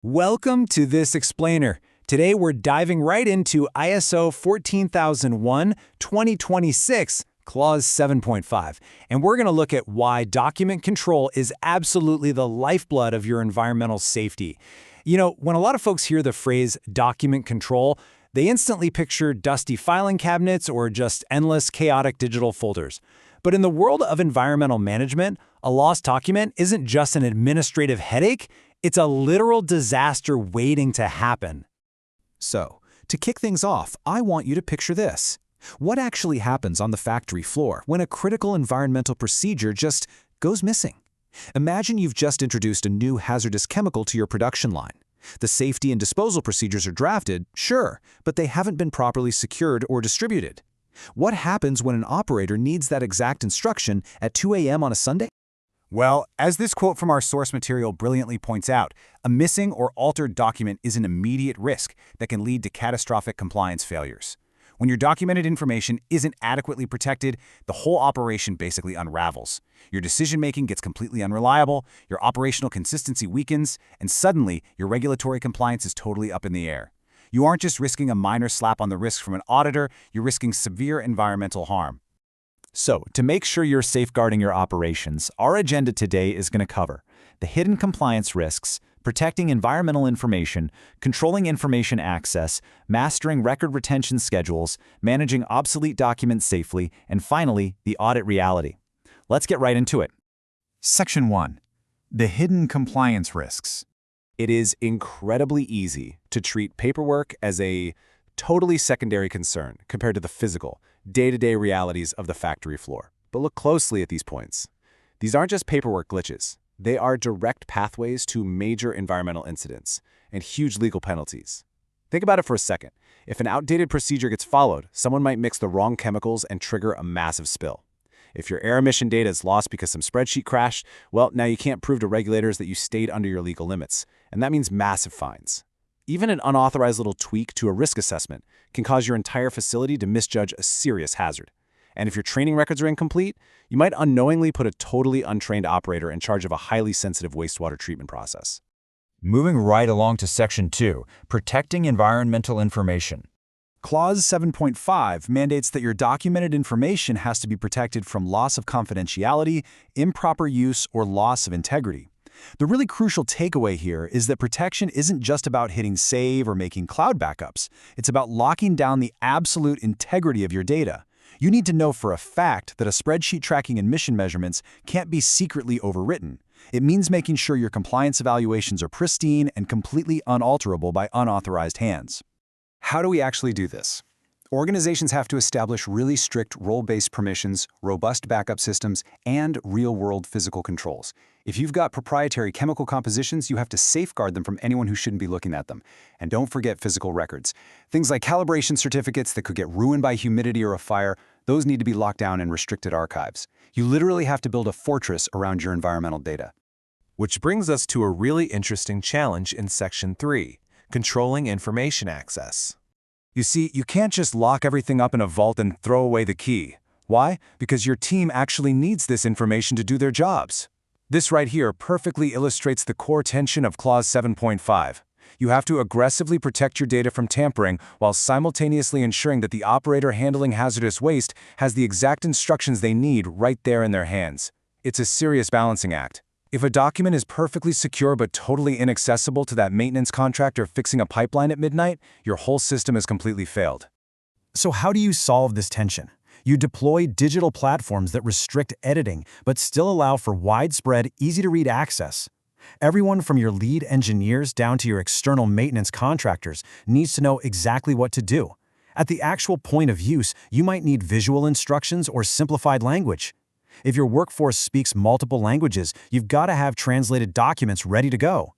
Welcome to this explainer. Today we're diving right into ISO 14001-2026, Clause 7.5, and we're going to look at why document control is absolutely the lifeblood of your environmental safety. You know, when a lot of folks hear the phrase document control, they instantly picture dusty filing cabinets or just endless chaotic digital folders. But in the world of environmental management, a lost document isn't just an administrative headache, it's a literal disaster waiting to happen. So, to kick things off, I want you to picture this. What actually happens on the factory floor when a critical environmental procedure just goes missing? Imagine you've just introduced a new hazardous chemical to your production line. The safety and disposal procedures are drafted, sure, but they haven't been properly secured or distributed. What happens when an operator needs that exact instruction at 2 a.m. on a Sunday? Well, as this quote from our source material brilliantly points out, a missing or altered document is an immediate risk that can lead to catastrophic compliance failures. When your documented information isn't adequately protected, the whole operation basically unravels. Your decision-making gets completely unreliable, your operational consistency weakens, and suddenly your regulatory compliance is totally up in the air. You aren't just risking a minor slap on the wrist from an auditor, you're risking severe environmental harm. So, to make sure you're safeguarding your operations, our agenda today is going to cover the hidden compliance risks, protecting environmental information, controlling information access, mastering record retention schedules, managing obsolete documents safely, and finally, the audit reality. Let's get right into it. Section 1. The hidden compliance risks. It is incredibly easy to treat paperwork as a totally secondary concern compared to the physical, day-to-day realities of the factory floor. But look closely at these points. These aren't just paperwork glitches. They are direct pathways to major environmental incidents and huge legal penalties. Think about it for a second. If an outdated procedure gets followed, someone might mix the wrong chemicals and trigger a massive spill. If your air emission data is lost because some spreadsheet crashed, well, now you can't prove to regulators that you stayed under your legal limits, and that means massive fines. Even an unauthorized little tweak to a risk assessment can cause your entire facility to misjudge a serious hazard. And if your training records are incomplete, you might unknowingly put a totally untrained operator in charge of a highly sensitive wastewater treatment process. Moving right along to Section 2, protecting environmental information. Clause 7.5 mandates that your documented information has to be protected from loss of confidentiality, improper use, or loss of integrity. The really crucial takeaway here is that protection isn't just about hitting save or making cloud backups. It's about locking down the absolute integrity of your data. You need to know for a fact that a spreadsheet tracking emission measurements can't be secretly overwritten. It means making sure your compliance evaluations are pristine and completely unalterable by unauthorized hands. How do we actually do this? Organizations have to establish really strict role-based permissions, robust backup systems, and real-world physical controls. If you've got proprietary chemical compositions, you have to safeguard them from anyone who shouldn't be looking at them. And don't forget physical records. Things like calibration certificates that could get ruined by humidity or a fire, those need to be locked down in restricted archives. You literally have to build a fortress around your environmental data. Which brings us to a really interesting challenge in Section 3, controlling information access. You see, you can't just lock everything up in a vault and throw away the key. Why? Because your team actually needs this information to do their jobs. This right here perfectly illustrates the core tension of Clause 7.5. You have to aggressively protect your data from tampering while simultaneously ensuring that the operator handling hazardous waste has the exact instructions they need right there in their hands. It's a serious balancing act. If a document is perfectly secure but totally inaccessible to that maintenance contractor fixing a pipeline at midnight, your whole system has completely failed. So how do you solve this tension? You deploy digital platforms that restrict editing, but still allow for widespread, easy-to-read access. Everyone from your lead engineers down to your external maintenance contractors needs to know exactly what to do. At the actual point of use, you might need visual instructions or simplified language. If your workforce speaks multiple languages, you've got to have translated documents ready to go.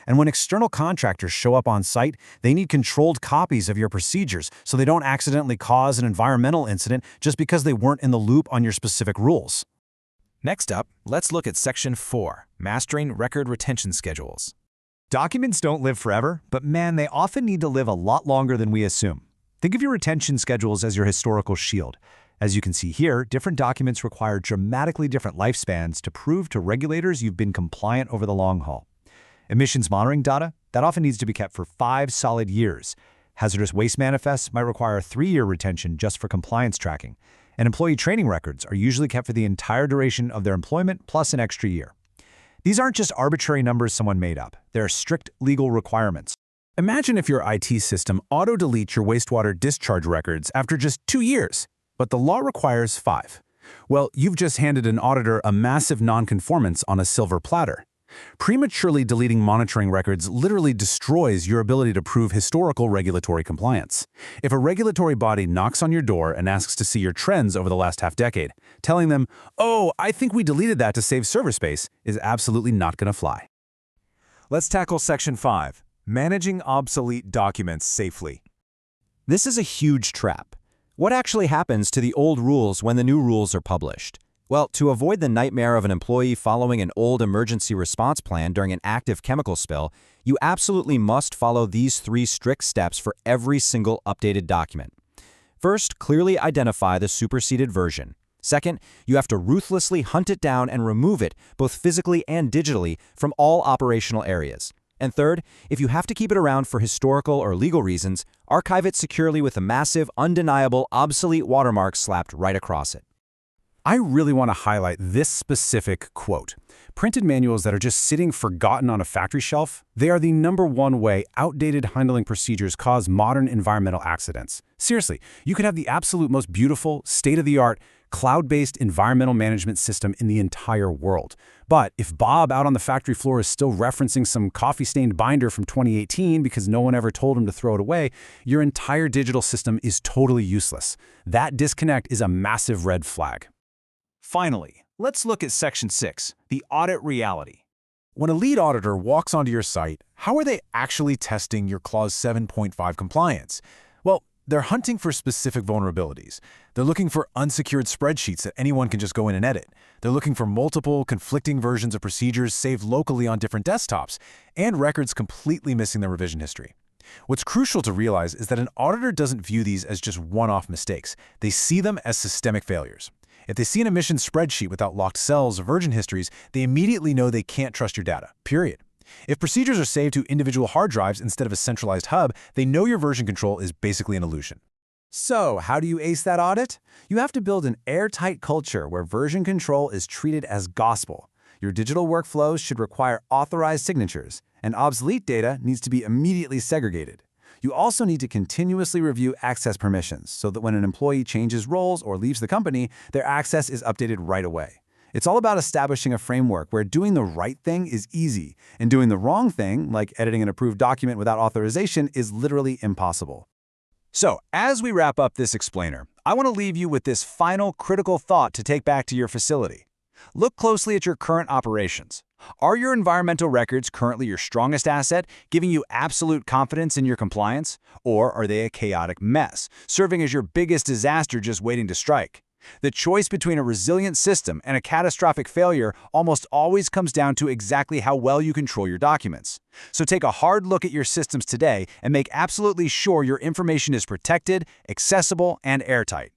And when external contractors show up on site, they need controlled copies of your procedures so they don't accidentally cause an environmental incident just because they weren't in the loop on your specific rules. Next up, let's look at Section 4, mastering record retention schedules. Documents don't live forever, but man, they often need to live a lot longer than we assume. Think of your retention schedules as your historical shield. As you can see here, different documents require dramatically different lifespans to prove to regulators you've been compliant over the long haul. Emissions monitoring data, that often needs to be kept for 5 solid years. Hazardous waste manifests might require a 3-year retention just for compliance tracking. And employee training records are usually kept for the entire duration of their employment plus an extra year. These aren't just arbitrary numbers someone made up. They're strict legal requirements. Imagine if your IT system auto-deletes your wastewater discharge records after just 2 years, but the law requires 5. Well, you've just handed an auditor a massive nonconformance on a silver platter. Prematurely deleting monitoring records literally destroys your ability to prove historical regulatory compliance. If a regulatory body knocks on your door and asks to see your trends over the last half-decade, telling them, "Oh, I think we deleted that to save server space," is absolutely not going to fly. Let's tackle Section 5, Managing Obsolete Documents Safely. This is a huge trap. What actually happens to the old rules when the new rules are published? Well, to avoid the nightmare of an employee following an old emergency response plan during an active chemical spill, you absolutely must follow these 3 strict steps for every single updated document. First, clearly identify the superseded version. Second, you have to ruthlessly hunt it down and remove it, both physically and digitally, from all operational areas. And third, if you have to keep it around for historical or legal reasons, archive it securely with a massive, undeniable, obsolete watermark slapped right across it. I really want to highlight this specific quote. Printed manuals that are just sitting forgotten on a factory shelf, they are the #1 way outdated handling procedures cause modern environmental accidents. Seriously, you could have the absolute most beautiful, state-of-the-art, cloud-based environmental management system in the entire world. But if Bob out on the factory floor is still referencing some coffee-stained binder from 2018 because no one ever told him to throw it away, your entire digital system is totally useless. That disconnect is a massive red flag. Finally, let's look at Section 6, the audit reality. When a lead auditor walks onto your site, how are they actually testing your Clause 7.5 compliance? Well, they're hunting for specific vulnerabilities. They're looking for unsecured spreadsheets that anyone can just go in and edit. They're looking for multiple, conflicting versions of procedures saved locally on different desktops, and records completely missing their revision history. What's crucial to realize is that an auditor doesn't view these as just one-off mistakes. They see them as systemic failures. If they see an emissions spreadsheet without locked cells or version histories, they immediately know they can't trust your data, period. If procedures are saved to individual hard drives instead of a centralized hub, they know your version control is basically an illusion. So, how do you ace that audit? You have to build an airtight culture where version control is treated as gospel. Your digital workflows should require authorized signatures, and obsolete data needs to be immediately segregated. You also need to continuously review access permissions so that when an employee changes roles or leaves the company, their access is updated right away. It's all about establishing a framework where doing the right thing is easy, and doing the wrong thing, like editing an approved document without authorization, is literally impossible. So, as we wrap up this explainer, I want to leave you with this final critical thought to take back to your facility. Look closely at your current operations. Are your environmental records currently your strongest asset, giving you absolute confidence in your compliance? Or are they a chaotic mess, serving as your biggest disaster just waiting to strike? The choice between a resilient system and a catastrophic failure almost always comes down to exactly how well you control your documents. So take a hard look at your systems today and make absolutely sure your information is protected, accessible, and airtight.